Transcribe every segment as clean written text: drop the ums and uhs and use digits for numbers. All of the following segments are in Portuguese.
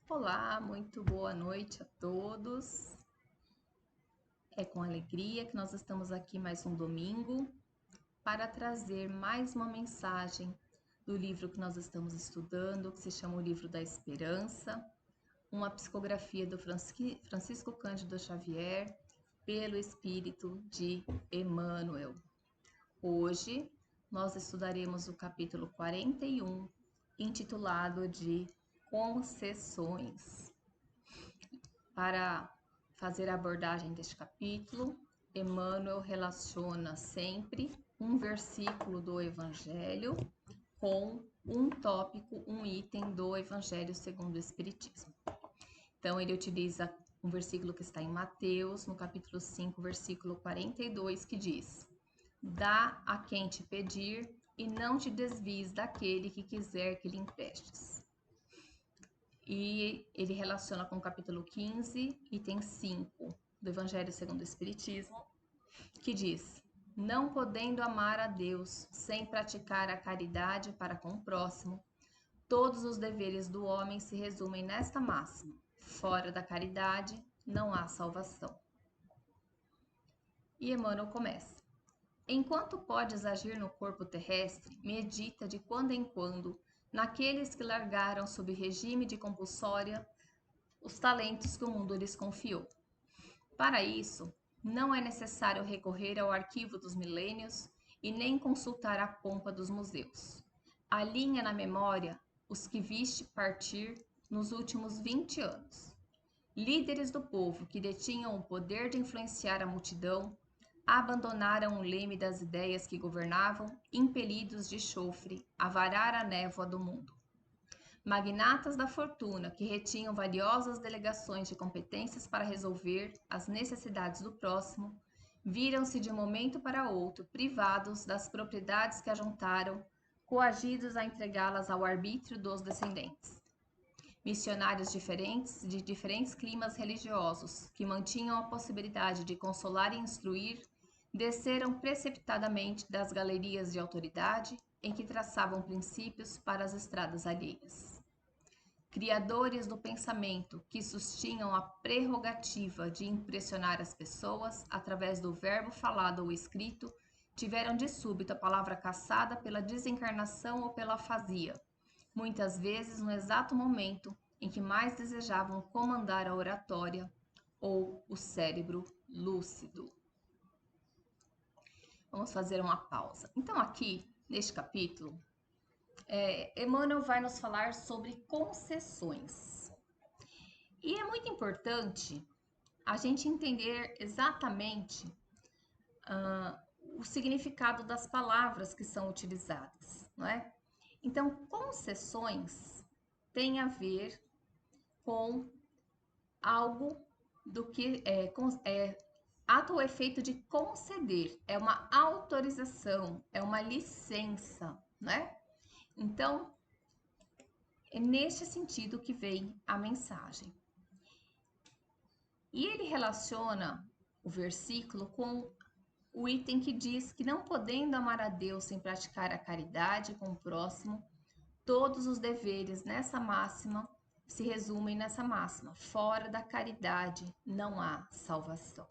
Olá, muito boa noite a todos. É com alegria que nós estamos aqui mais um domingo para trazer mais uma mensagem do livro que nós estamos estudando, que se chama o Livro da Esperança, uma psicografia do Francisco Cândido Xavier, pelo Espírito de Emmanuel. Hoje nós estudaremos o capítulo 41, intitulado de Concessões. Para fazer a abordagem deste capítulo, Emmanuel relaciona sempre um versículo do Evangelho com um tópico, um item do Evangelho segundo o Espiritismo. Então, ele utiliza um versículo que está em Mateus, no capítulo 5, versículo 42, que diz: Dá a quem te pedir e não te desvies daquele que quiser que lhe emprestes. E ele relaciona com o capítulo 15, item 5 do Evangelho segundo o Espiritismo, que diz: Não podendo amar a Deus sem praticar a caridade para com o próximo, todos os deveres do homem se resumem nesta máxima: fora da caridade não há salvação. E Emmanuel começa: Enquanto podes agir no corpo terrestre, medita de quando em quando naqueles que largaram sob regime de compulsória os talentos que o mundo lhes confiou. Para isso, não é necessário recorrer ao arquivo dos milênios e nem consultar a pompa dos museus. Alinha na memória os que viste partir nos últimos 20 anos. Líderes do povo que detinham o poder de influenciar a multidão abandonaram o leme das ideias que governavam, impelidos de chofre a varar a névoa do mundo. Magnatas da fortuna que retinham valiosas delegações de competências para resolver as necessidades do próximo, viram-se de um momento para outro privados das propriedades que ajuntaram, coagidos a entregá-las ao arbítrio dos descendentes. Missionários diferentes, de diferentes climas religiosos, que mantinham a possibilidade de consolar e instruir, desceram precipitadamente das galerias de autoridade em que traçavam princípios para as estradas alheias. Criadores do pensamento que sustinham a prerrogativa de impressionar as pessoas através do verbo falado ou escrito, tiveram de súbito a palavra caçada pela desencarnação ou pela afasia, muitas vezes no exato momento em que mais desejavam comandar a oratória ou o cérebro lúcido. Vamos fazer uma pausa. Então, aqui, neste capítulo, Emmanuel vai nos falar sobre concessões. E é muito importante a gente entender exatamente o significado das palavras que são utilizadas, não é? Então, concessões tem a ver com algo do que ato ou efeito de conceder, é uma autorização, é uma licença, né? Então, é neste sentido que vem a mensagem. E ele relaciona o versículo com o item que diz que não podendo amar a Deus sem praticar a caridade com o próximo, todos os deveres nessa máxima se resumem nessa máxima: fora da caridade não há salvação.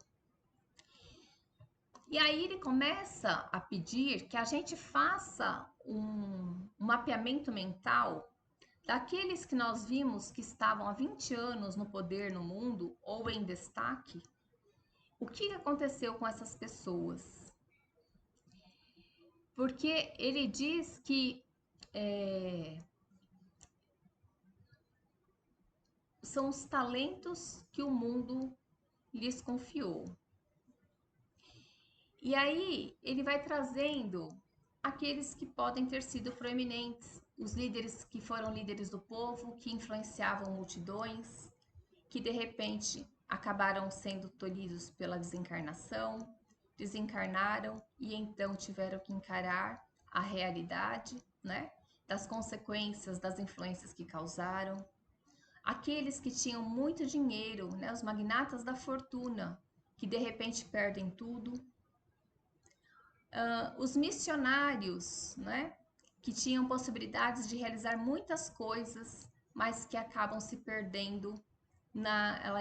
E aí ele começa a pedir que a gente faça um mapeamento mental daqueles que nós vimos que estavam há 20 anos no poder no mundo ou em destaque. O que aconteceu com essas pessoas? Porque ele diz que são os talentos que o mundo lhes confiou. E aí ele vai trazendo aqueles que podem ter sido proeminentes, os líderes que foram líderes do povo, que influenciavam multidões, que de repente acabaram sendo tolhidos pela desencarnação, desencarnaram e então tiveram que encarar a realidade, né, das consequências das influências que causaram. Aqueles que tinham muito dinheiro, né, os magnatas da fortuna, que de repente perdem tudo. Os missionários, né, que tinham possibilidades de realizar muitas coisas mas que acabam se perdendo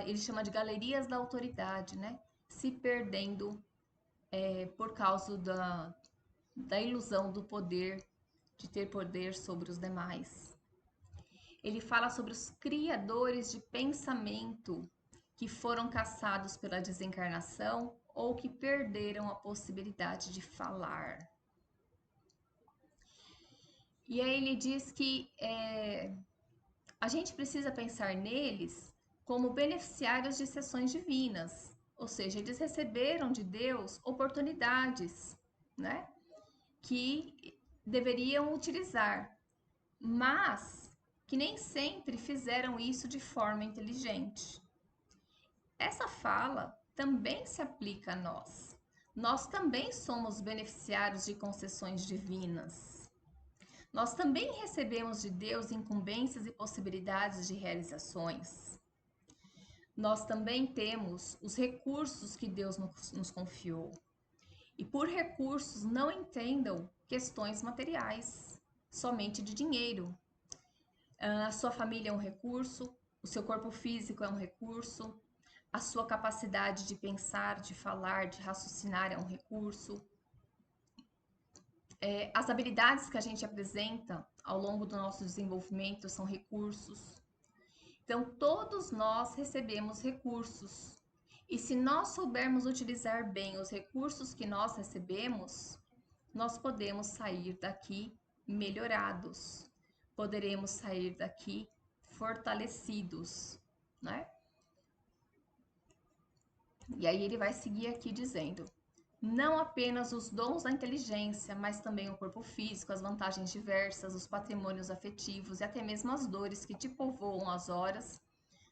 ele chama de galerias da autoridade, né? Se perdendo por causa da ilusão do poder, de ter poder sobre os demais. Ele fala sobre os criadores de pensamento que foram caçados pela desencarnação ou que perderam a possibilidade de falar. E aí ele diz que a gente precisa pensar neles como beneficiários de sessões divinas, ou seja, eles receberam de Deus oportunidades, né, que deveriam utilizar, mas que nem sempre fizeram isso de forma inteligente. Essa fala também se aplica a nós. Nós também somos beneficiários de concessões divinas. Nós também recebemos de Deus incumbências e possibilidades de realizações. Nós também temos os recursos que Deus nos confiou. E por recursos não entendam questões materiais, somente de dinheiro. A sua família é um recurso, o seu corpo físico é um recurso, a sua capacidade de pensar, de falar, de raciocinar é um recurso. As habilidades que a gente apresenta ao longo do nosso desenvolvimento são recursos. Então, todos nós recebemos recursos. E se nós soubermos utilizar bem os recursos que nós recebemos, nós podemos sair daqui melhorados. Poderemos sair daqui fortalecidos, né? E aí ele vai seguir aqui dizendo: não apenas os dons da inteligência, mas também o corpo físico, as vantagens diversas, os patrimônios afetivos e até mesmo as dores que te povoam as horas,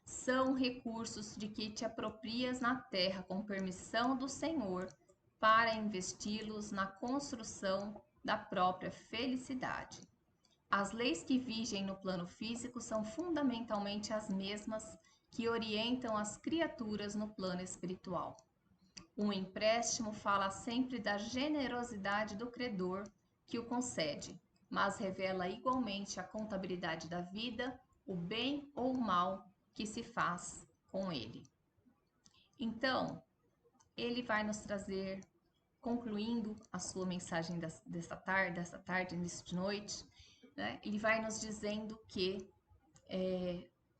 são recursos de que te aproprias na terra com permissão do Senhor para investi-los na construção da própria felicidade. As leis que vigem no plano físico são fundamentalmente as mesmas que orientam as criaturas no plano espiritual. Um empréstimo fala sempre da generosidade do credor que o concede, mas revela igualmente a contabilidade da vida, o bem ou o mal que se faz com ele. Então, ele vai nos trazer, concluindo a sua mensagem desta tarde, início de noite, né? Ele vai nos dizendo que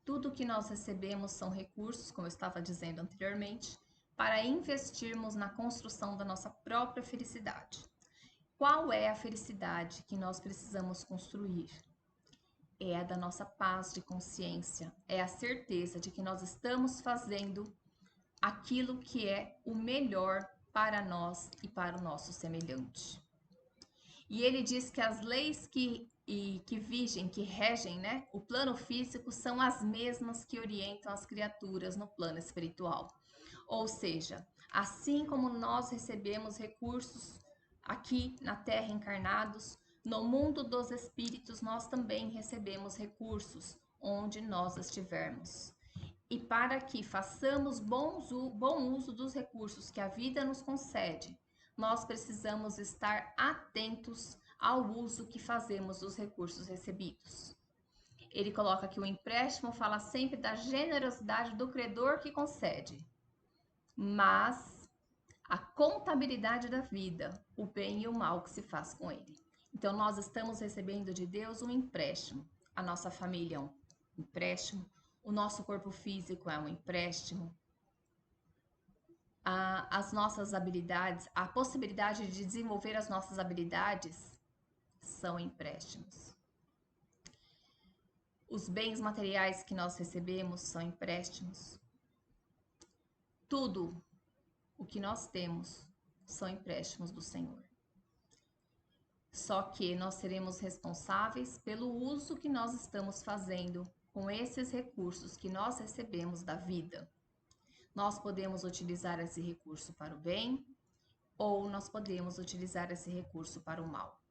tudo que nós recebemos são recursos, como eu estava dizendo anteriormente, para investirmos na construção da nossa própria felicidade. Qual é a felicidade que nós precisamos construir? É a da nossa paz de consciência, é a certeza de que nós estamos fazendo aquilo que é o melhor para nós e para o nosso semelhante. E ele diz que as leis que vigem, que regem, né, o plano físico são as mesmas que orientam as criaturas no plano espiritual. Ou seja, assim como nós recebemos recursos aqui na Terra encarnados, no mundo dos espíritos nós também recebemos recursos onde nós estivermos. E para que façamos bom uso dos recursos que a vida nos concede, nós precisamos estar atentos ao uso que fazemos dos recursos recebidos. Ele coloca que o empréstimo fala sempre da generosidade do credor que concede, mas a contabilidade da vida, o bem e o mal que se faz com ele. Então, nós estamos recebendo de Deus um empréstimo. A nossa família é um empréstimo, o nosso corpo físico é um empréstimo, as nossas habilidades, a possibilidade de desenvolver as nossas habilidades são empréstimos. Os bens materiais que nós recebemos são empréstimos. Tudo o que nós temos são empréstimos do Senhor. Só que nós seremos responsáveis pelo uso que nós estamos fazendo com esses recursos que nós recebemos da vida. Nós podemos utilizar esse recurso para o bem ou nós podemos utilizar esse recurso para o mal.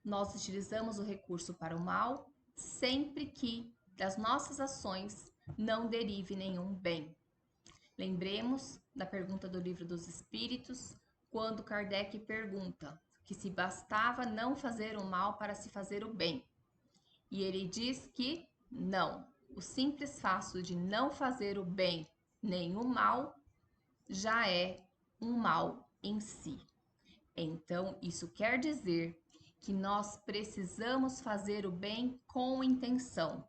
Nós utilizamos o recurso para o mal sempre que das nossas ações não derive nenhum bem. Lembremos da pergunta do Livro dos Espíritos, quando Kardec pergunta que se bastava não fazer o mal para se fazer o bem. E ele diz que Não. O simples fato de não fazer o bem nem o mal já é um mal em si. Então, isso quer dizer que nós precisamos fazer o bem com intenção.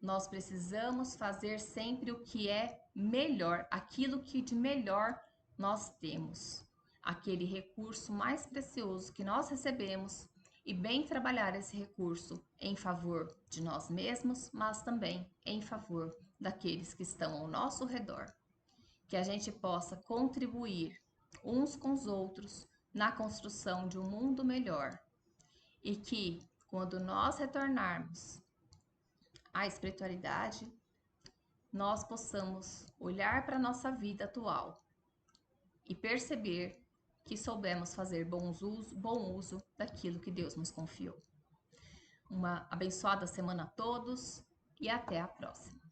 Nós precisamos fazer sempre o que é melhor, aquilo que de melhor nós temos, aquele recurso mais precioso que nós recebemos, e bem trabalhar esse recurso em favor de nós mesmos, mas também em favor daqueles que estão ao nosso redor. Que a gente possa contribuir uns com os outros na construção de um mundo melhor, e que, quando nós retornarmos à espiritualidade, nós possamos olhar para a nossa vida atual e perceber que soubemos fazer bom uso daquilo que Deus nos confiou. Uma abençoada semana a todos e até a próxima.